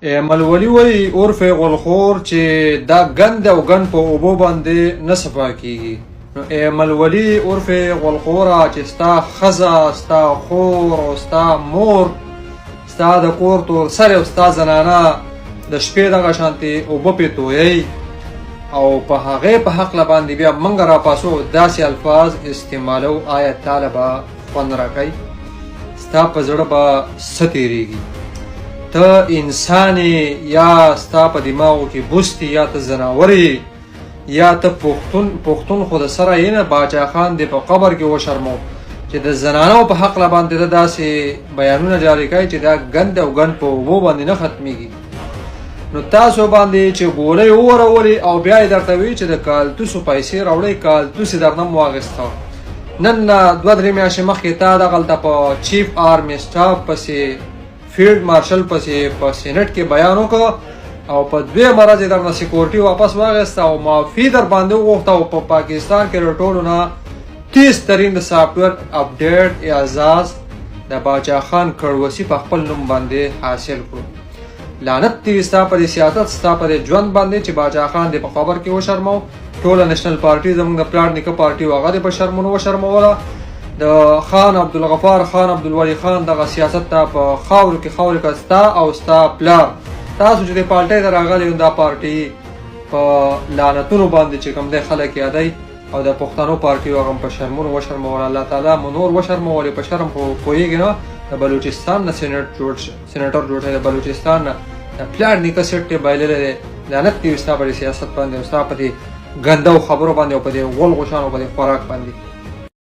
ملولي وایي عرف غلخور چې دا ګند او ګن په اوبو باندې نه صفا کیږي. نو ملولي عرف غلخوره چې ستا ښځه ستا خور او ستا مور ستا د کور تور سر او ستا زنانه د شپې دغه شانتې اوبه پرې تویئ او په هغې په حقله باندې بیا موږ راپاسو داسې الفاظ استعمالو آیا تاله به خوند راکوي؟ ستا په زړه به څه تېرېږي؟ ته انسان یا ستا په دماغو کې بوستي یا ته ځناور یا ته پښتون خو د سره یې نه باچا خان دې په قبر کې وشرمو چې د زنانو په حقله باندې ته داسې بیانونه جاري کوي چې دا ګند او ګند په اوبو باندې نه ختمیږي. نو تاسو باندې چې ګولۍ وورولې او بیا یې درته وایي چې د کالتوسو پیسې راوړئ کالتوس یې درنه مو واخیسته. نن 2-3 میاشتې مخکې تا دغلته په چیف آرمي سټاف پسې فیلډ مارشل پسې په سینټ کې بیان وکړ او په 2 ورځې درنه سیکورټي واپس واخیسته او معافي در باندې وغوښته او په پاکستان کې له ټولو نه تیز ترین د سافټویر اپډیټ اعزاز د باچا خان کړوسي په خپل نوم باندې حاصل کړو. لعنت دې ستا په دې سیاست ستا په دې ژوند باندې چې باچا خان دې په خبر کې وشرمو. ټوله نیشنل پارټي زموږ د پلار نیکه پارټي و هغه دې په شرمونو وشرموله. د خان عبدالغفار خان عبدالولي خان دغه سیاست ته په خاورو کې کړه ستا او ستا پلار. تاسو چې دې پارټۍ ته راغلي دا پارټي په لعنتونو باندې چې کوم دی خلک یادوي او د پښتنو پارټي هغه هم په شرمونو وشرموله. الله تعالی مو نور وشرمولې په شرم خو پوهېږي نه د بلوچستان نه سینیټر جوړ شوی د بلوچستان نه د پلار نیکه سیټ یې بایللی دی. لعنت دې وي ستا په دې سیاست باندې او ستا په دې ګنده خبرو باندې او په دې غول غوشانو په دې خوراک باندې.